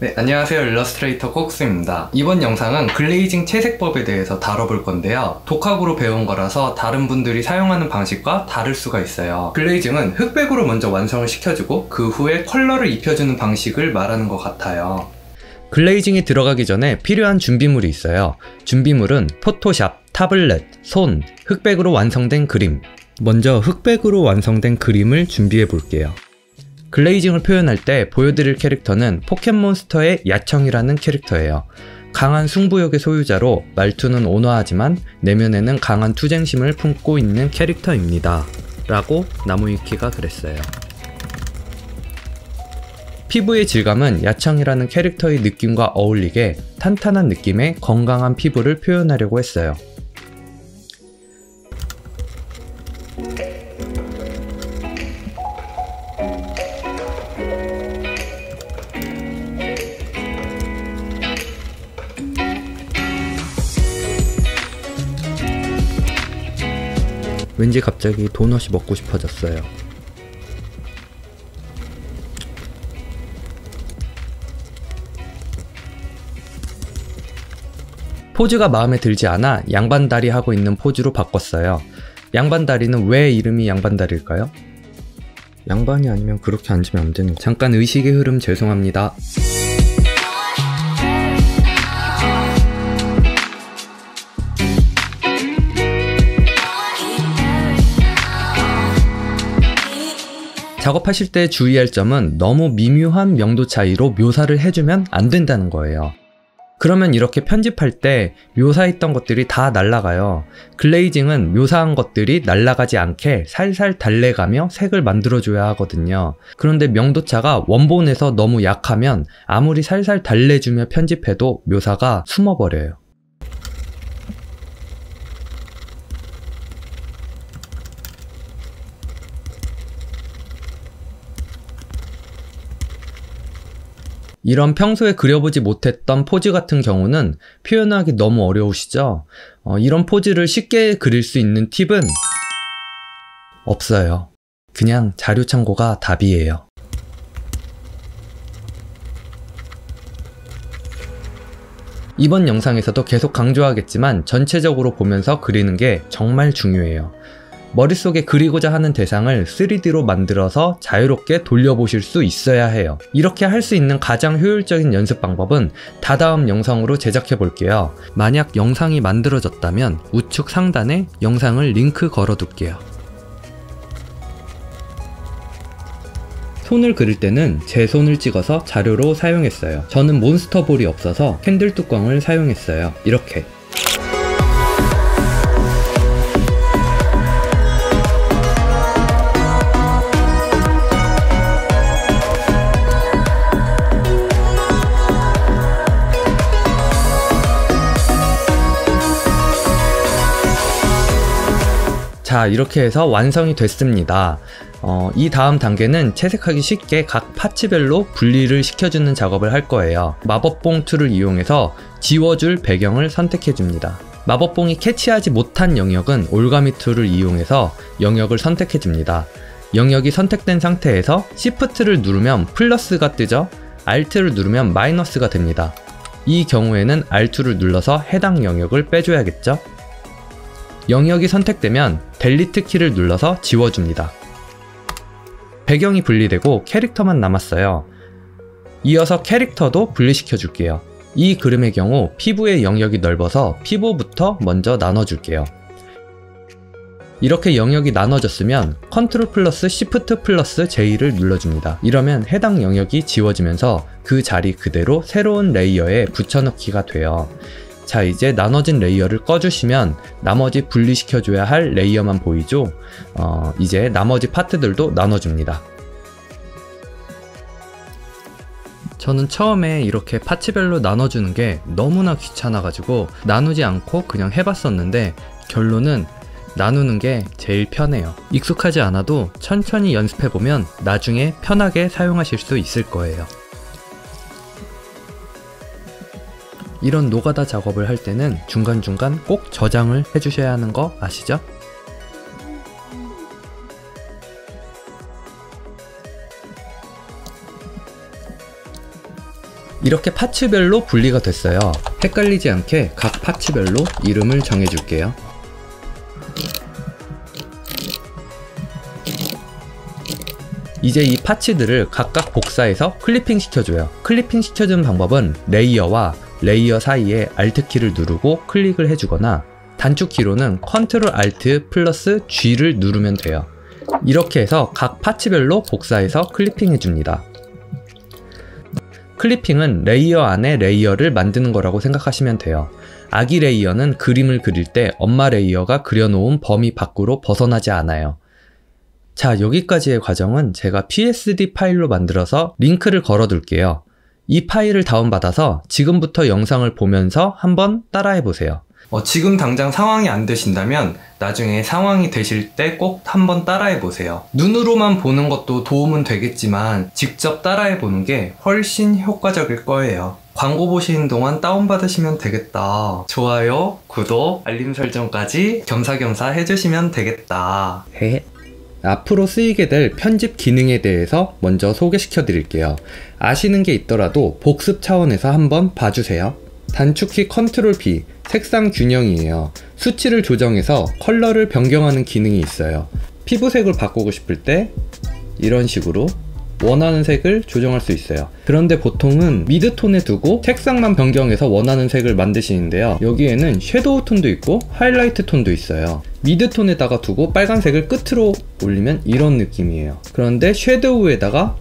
네, 안녕하세요. 일러스트레이터 콕스입니다. 이번 영상은 글레이징 채색법에 대해서 다뤄볼 건데요. 독학으로 배운 거라서 다른 분들이 사용하는 방식과 다를 수가 있어요. 글레이징은 흑백으로 먼저 완성을 시켜주고 그 후에 컬러를 입혀주는 방식을 말하는 것 같아요. 글레이징이 들어가기 전에 필요한 준비물이 있어요. 준비물은 포토샵, 타블렛, 손, 흑백으로 완성된 그림. 먼저 흑백으로 완성된 그림을 준비해 볼게요. 글레이징을 표현할 때 보여드릴 캐릭터는 포켓몬스터의 야청이라는 캐릭터예요. 강한 승부욕의 소유자로 말투는 온화하지만 내면에는 강한 투쟁심을 품고 있는 캐릭터입니다. 라고 나무위키가 그랬어요. 피부의 질감은 야청이라는 캐릭터의 느낌과 어울리게 탄탄한 느낌의 건강한 피부를 표현하려고 했어요. 왠지 갑자기 도넛이 먹고 싶어졌어요. 포즈가 마음에 들지 않아 양반다리 하고 있는 포즈로 바꿨어요. 양반다리는 왜 이름이 양반다리일까요? 양반이 아니면 그렇게 앉으면 안 되는 거. 잠깐 의식의 흐름 죄송합니다. 작업하실 때 주의할 점은 너무 미묘한 명도 차이로 묘사를 해주면 안 된다는 거예요. 그러면 이렇게 편집할 때 묘사했던 것들이 다 날아가요. 글레이징은 묘사한 것들이 날아가지 않게 살살 달래가며 색을 만들어줘야 하거든요. 그런데 명도차가 원본에서 너무 약하면 아무리 살살 달래주며 편집해도 묘사가 숨어버려요. 이런 평소에 그려보지 못했던 포즈 같은 경우는 표현하기 너무 어려우시죠? 이런 포즈를 쉽게 그릴 수 있는 팁은 없어요. 그냥 자료 참고가 답이에요. 이번 영상에서도 계속 강조하겠지만 전체적으로 보면서 그리는 게 정말 중요해요. 머릿속에 그리고자 하는 대상을 3D로 만들어서 자유롭게 돌려보실 수 있어야 해요. 이렇게 할 수 있는 가장 효율적인 연습 방법은 다다음 영상으로 제작해 볼게요. 만약 영상이 만들어졌다면 우측 상단에 영상을 링크 걸어 둘게요. 손을 그릴 때는 제 손을 찍어서 자료로 사용했어요. 저는 몬스터볼이 없어서 캔들 뚜껑을 사용했어요. 이렇게. 자, 이렇게 해서 완성이 됐습니다. 이 다음 단계는 채색하기 쉽게 각 파츠별로 분리를 시켜주는 작업을 할 거예요. 마법봉 툴을 이용해서 지워줄 배경을 선택해줍니다. 마법봉이 캐치하지 못한 영역은 올가미 툴을 이용해서 영역을 선택해줍니다. 영역이 선택된 상태에서 Shift를 누르면 플러스가 뜨죠? Alt를 누르면 마이너스가 됩니다. 이 경우에는 Alt를 눌러서 해당 영역을 빼줘야겠죠? 영역이 선택되면 델리트 키를 눌러서 지워줍니다. 배경이 분리되고 캐릭터만 남았어요. 이어서 캐릭터도 분리시켜 줄게요. 이 그림의 경우 피부의 영역이 넓어서 피부부터 먼저 나눠줄게요. 이렇게 영역이 나눠졌으면 컨트롤 플러스 시프트 플러스 J를 눌러줍니다. 이러면 해당 영역이 지워지면서 그 자리 그대로 새로운 레이어에 붙여넣기가 돼요. 자, 이제 나눠진 레이어를 꺼주시면 나머지 분리시켜줘야 할 레이어만 보이죠? 이제 나머지 파트들도 나눠줍니다. 저는 처음에 이렇게 파츠별로 나눠주는 게 너무나 귀찮아가지고 나누지 않고 그냥 해봤었는데 결론은 나누는 게 제일 편해요. 익숙하지 않아도 천천히 연습해보면 나중에 편하게 사용하실 수 있을 거예요. 이런 노가다 작업을 할 때는 중간중간 꼭 저장을 해주셔야 하는 거 아시죠? 이렇게 파츠별로 분리가 됐어요. 헷갈리지 않게 각 파츠별로 이름을 정해줄게요. 이제 이 파츠들을 각각 복사해서 클리핑 시켜줘요. 클리핑 시켜주는 방법은 레이어와 레이어 사이에 Alt키를 누르고 클릭을 해주거나 단축키로는 Ctrl Alt 플러스 G를 누르면 돼요. 이렇게 해서 각 파츠별로 복사해서 클리핑 해줍니다. 클리핑은 레이어 안에 레이어를 만드는 거라고 생각하시면 돼요. 아기 레이어는 그림을 그릴 때 엄마 레이어가 그려놓은 범위 밖으로 벗어나지 않아요. 자, 여기까지의 과정은 제가 PSD 파일로 만들어서 링크를 걸어 둘게요. 이 파일을 다운받아서 지금부터 영상을 보면서 한번 따라해 보세요. 지금 당장 상황이 안 되신다면 나중에 상황이 되실 때 꼭 한번 따라해 보세요. 눈으로만 보는 것도 도움은 되겠지만 직접 따라해 보는 게 훨씬 효과적일 거예요. 광고 보시는 동안 다운받으시면 되겠다. 좋아요, 구독, 알림 설정까지 겸사겸사 해주시면 되겠다. 헤헤. 앞으로 쓰이게 될 편집 기능에 대해서 먼저 소개시켜 드릴게요. 아시는 게 있더라도 복습 차원에서 한번 봐주세요. 단축키 Ctrl P, 색상 균형이에요. 수치를 조정해서 컬러를 변경하는 기능이 있어요. 피부색을 바꾸고 싶을 때 이런 식으로 원하는 색을 조정할 수 있어요. 그런데 보통은 미드톤에 두고 색상만 변경해서 원하는 색을 만드시는데요. 여기에는 섀도우 톤도 있고 하이라이트 톤도 있어요. 미드톤에다가 두고 빨간색을 끝으로 올리면 이런 느낌이에요. 그런데 섀도우에다가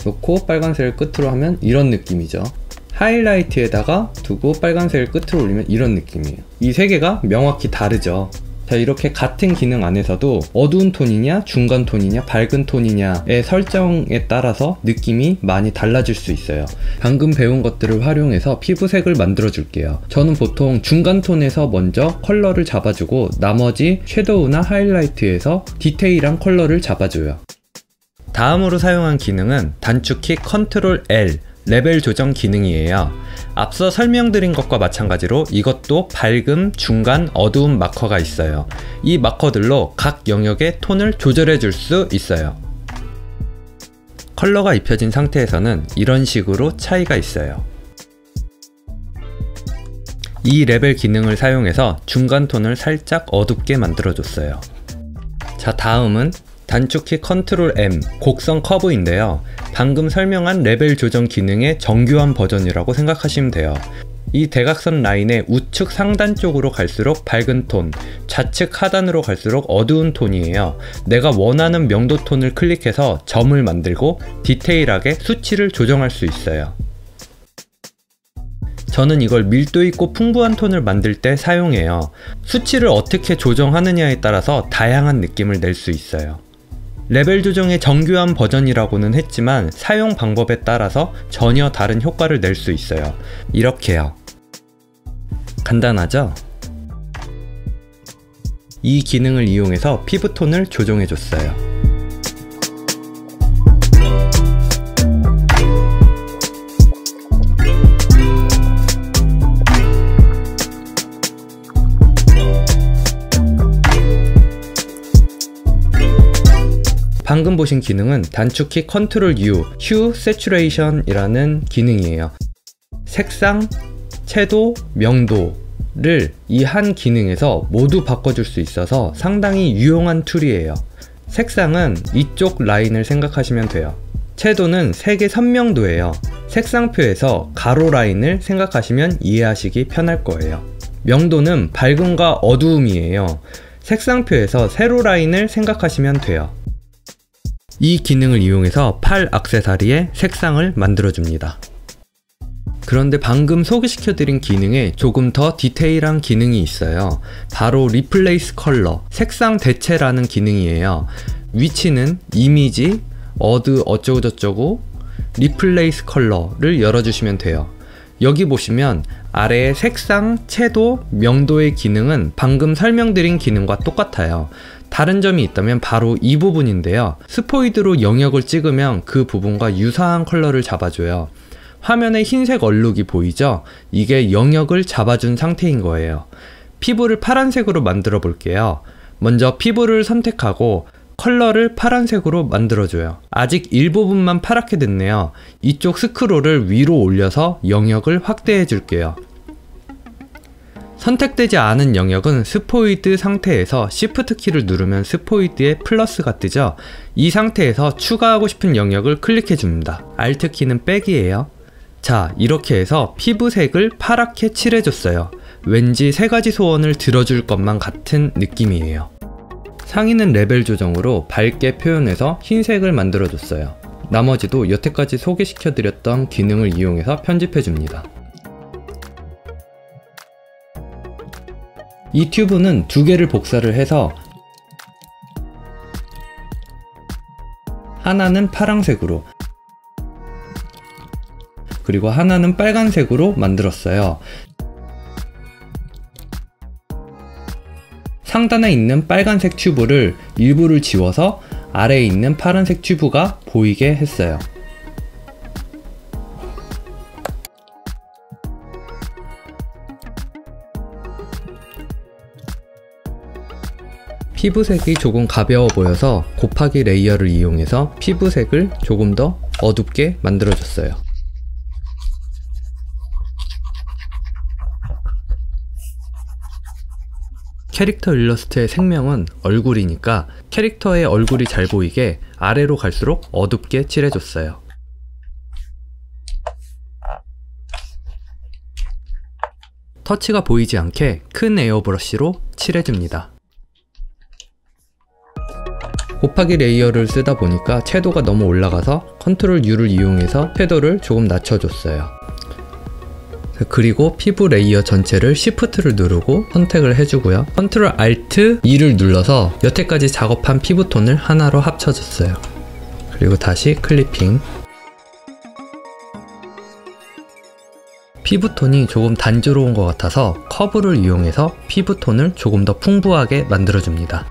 놓고 빨간색을 끝으로 하면 이런 느낌이죠. 하이라이트에다가 두고 빨간색을 끝으로 올리면 이런 느낌이에요. 이 세 개가 명확히 다르죠. 자, 이렇게 같은 기능 안에서도 어두운 톤이냐 중간 톤이냐 밝은 톤이냐의 설정에 따라서 느낌이 많이 달라질 수 있어요. 방금 배운 것들을 활용해서 피부색을 만들어 줄게요. 저는 보통 중간 톤에서 먼저 컬러를 잡아주고 나머지 섀도우나 하이라이트에서 디테일한 컬러를 잡아줘요. 다음으로 사용한 기능은 단축키 Ctrl L 레벨 조정 기능이에요. 앞서 설명드린 것과 마찬가지로 이것도 밝음, 중간, 어두움 마커가 있어요. 이 마커들로 각 영역의 톤을 조절해 줄 수 있어요. 컬러가 입혀진 상태에서는 이런 식으로 차이가 있어요. 이 레벨 기능을 사용해서 중간 톤을 살짝 어둡게 만들어 줬어요. 자, 다음은 단축키 Ctrl M 곡선 커브인데요. 방금 설명한 레벨 조정 기능의 정교한 버전이라고 생각하시면 돼요. 이 대각선 라인의 우측 상단 쪽으로 갈수록 밝은 톤, 좌측 하단으로 갈수록 어두운 톤이에요. 내가 원하는 명도 톤을 클릭해서 점을 만들고 디테일하게 수치를 조정할 수 있어요. 저는 이걸 밀도 있고 풍부한 톤을 만들 때 사용해요. 수치를 어떻게 조정하느냐에 따라서 다양한 느낌을 낼 수 있어요. 레벨 조정의 정교한 버전이라고는 했지만 사용 방법에 따라서 전혀 다른 효과를 낼 수 있어요. 이렇게요. 간단하죠? 이 기능을 이용해서 피부톤을 조정해줬어요. 방금 보신 기능은 단축키 Ctrl U, Hue Saturation 이라는 기능이에요. 색상, 채도, 명도를 이 한 기능에서 모두 바꿔줄 수 있어서 상당히 유용한 툴이에요. 색상은 이쪽 라인을 생각하시면 돼요. 채도는 색의 선명도예요. 색상표에서 가로 라인을 생각하시면 이해하시기 편할 거예요. 명도는 밝음과 어두움이에요. 색상표에서 세로 라인을 생각하시면 돼요. 이 기능을 이용해서 팔 액세서리의 색상을 만들어줍니다. 그런데 방금 소개시켜드린 기능에 조금 더 디테일한 기능이 있어요. 바로 Replace Color, 색상 대체라는 기능이에요. 위치는 이미지, 어쩌고저쩌고, Replace Color를 열어주시면 돼요. 여기 보시면 아래의 색상, 채도, 명도의 기능은 방금 설명드린 기능과 똑같아요. 다른 점이 있다면 바로 이 부분인데요. 스포이드로 영역을 찍으면 그 부분과 유사한 컬러를 잡아줘요. 화면에 흰색 얼룩이 보이죠? 이게 영역을 잡아준 상태인 거예요. 피부를 파란색으로 만들어 볼게요. 먼저 피부를 선택하고 컬러를 파란색으로 만들어줘요. 아직 일부분만 파랗게 됐네요. 이쪽 스크롤을 위로 올려서 영역을 확대해 줄게요. 선택되지 않은 영역은 스포이드 상태에서 Shift 키를 누르면 스포이드에 플러스가 뜨죠. 이 상태에서 추가하고 싶은 영역을 클릭해 줍니다. Alt 키는 백이에요. 자, 이렇게 해서 피부색을 파랗게 칠해줬어요. 왠지 3가지 소원을 들어줄 것만 같은 느낌이에요. 상의는 레벨 조정으로 밝게 표현해서 흰색을 만들어줬어요. 나머지도 여태까지 소개시켜드렸던 기능을 이용해서 편집해줍니다. 이 튜브는 2개를 복사를 해서 하나는 파란색으로 그리고 하나는 빨간색으로 만들었어요. 상단에 있는 빨간색 튜브를 일부를 지워서 아래에 있는 파란색 튜브가 보이게 했어요. 피부색이 조금 가벼워 보여서 곱하기 레이어를 이용해서 피부색을 조금 더 어둡게 만들어줬어요. 캐릭터 일러스트의 생명은 얼굴이니까 캐릭터의 얼굴이 잘 보이게 아래로 갈수록 어둡게 칠해줬어요. 터치가 보이지 않게 큰 에어브러쉬로 칠해줍니다. 곱하기 레이어를 쓰다 보니까 채도가 너무 올라가서 컨트롤 U를 이용해서 채도를 조금 낮춰줬어요. 그리고 피부 레이어 전체를 Shift를 누르고 선택을 해주고요. 컨트롤 Alt E를 눌러서 여태까지 작업한 피부톤을 하나로 합쳐줬어요. 그리고 다시 클리핑. 피부톤이 조금 단조로운 것 같아서 커브를 이용해서 피부톤을 조금 더 풍부하게 만들어줍니다.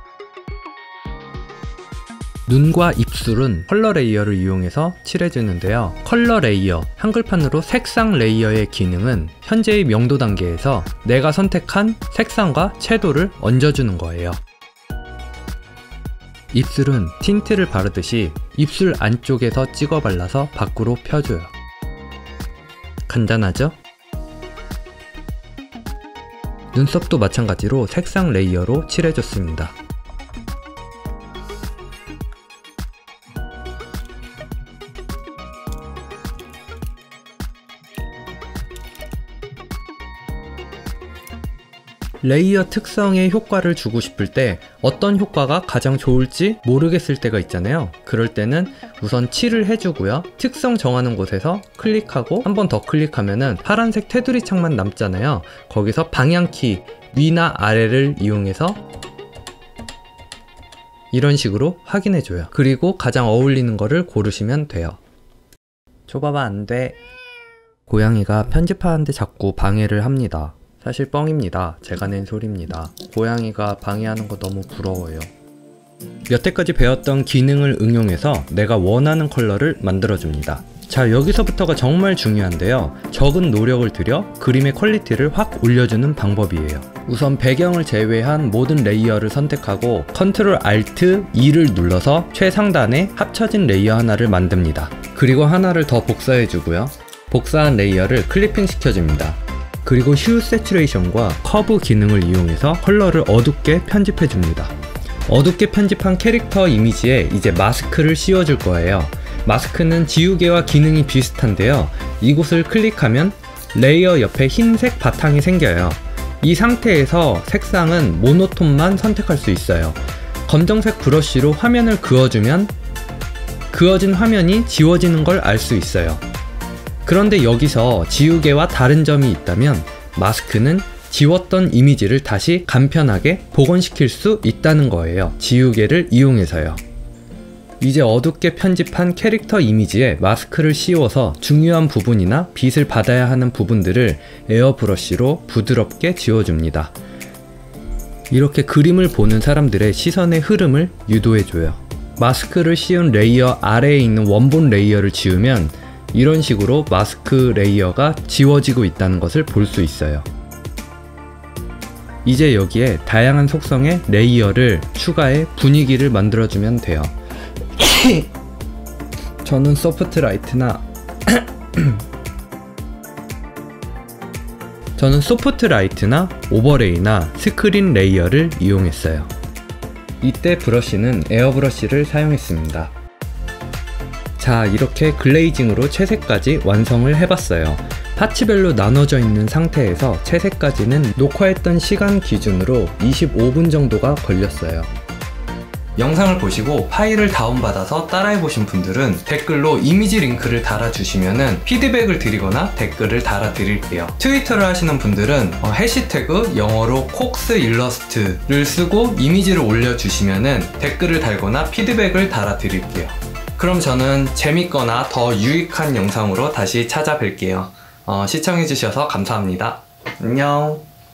눈과 입술은 컬러 레이어를 이용해서 칠해주는데요. 컬러 레이어, 한글판으로 색상 레이어의 기능은 현재의 명도 단계에서 내가 선택한 색상과 채도를 얹어주는 거예요. 입술은 틴트를 바르듯이 입술 안쪽에서 찍어 발라서 밖으로 펴줘요. 간단하죠? 눈썹도 마찬가지로 색상 레이어로 칠해줬습니다. 레이어 특성에 효과를 주고 싶을 때 어떤 효과가 가장 좋을지 모르겠을 때가 있잖아요. 그럴 때는 우선 칠을 해주고요. 특성 정하는 곳에서 클릭하고 한 번 더 클릭하면은 파란색 테두리 창만 남잖아요. 거기서 방향키 위나 아래를 이용해서 이런 식으로 확인해줘요. 그리고 가장 어울리는 거를 고르시면 돼요. 좁아봐 안 돼. 고양이가 편집하는데 자꾸 방해를 합니다. 사실 뻥입니다. 제가 낸 소리입니다. 고양이가 방해하는 거 너무 부러워요. 여태까지 배웠던 기능을 응용해서 내가 원하는 컬러를 만들어줍니다. 자, 여기서부터가 정말 중요한데요. 적은 노력을 들여 그림의 퀄리티를 확 올려주는 방법이에요. 우선 배경을 제외한 모든 레이어를 선택하고 컨트롤 Alt E를 눌러서 최상단에 합쳐진 레이어 하나를 만듭니다. 그리고 하나를 더 복사해주고요. 복사한 레이어를 클리핑 시켜줍니다. 그리고 휴 세츄레이션과 커브 기능을 이용해서 컬러를 어둡게 편집해줍니다. 어둡게 편집한 캐릭터 이미지에 이제 마스크를 씌워줄 거예요. 마스크는 지우개와 기능이 비슷한데요. 이곳을 클릭하면 레이어 옆에 흰색 바탕이 생겨요. 이 상태에서 색상은 모노톤만 선택할 수 있어요. 검정색 브러쉬로 화면을 그어주면 그어진 화면이 지워지는 걸 알 수 있어요. 그런데 여기서 지우개와 다른 점이 있다면 마스크는 지웠던 이미지를 다시 간편하게 복원시킬 수 있다는 거예요. 지우개를 이용해서요. 이제 어둡게 편집한 캐릭터 이미지에 마스크를 씌워서 중요한 부분이나 빛을 받아야 하는 부분들을 에어브러쉬로 부드럽게 지워줍니다. 이렇게 그림을 보는 사람들의 시선의 흐름을 유도해줘요. 마스크를 씌운 레이어 아래에 있는 원본 레이어를 지우면 이런 식으로 마스크 레이어가 지워지고 있다는 것을 볼 수 있어요. 이제 여기에 다양한 속성의 레이어를 추가해 분위기를 만들어주면 돼요. 저는 소프트라이트나 오버레이나 스크린 레이어를 이용했어요. 이때 브러쉬는 에어브러쉬를 사용했습니다. 자, 이렇게 글레이징으로 채색까지 완성을 해봤어요. 파츠별로 나눠져 있는 상태에서 채색까지는 녹화했던 시간 기준으로 25분 정도가 걸렸어요. 영상을 보시고 파일을 다운받아서 따라해보신 분들은 댓글로 이미지 링크를 달아주시면은 피드백을 드리거나 댓글을 달아드릴게요. 트위터를 하시는 분들은 해시태그 영어로 콕스 일러스트를 쓰고 이미지를 올려주시면은 댓글을 달거나 피드백을 달아드릴게요. 그럼 저는 재밌거나 더 유익한 영상으로 다시 찾아뵐게요. 시청해주셔서 감사합니다. 안녕.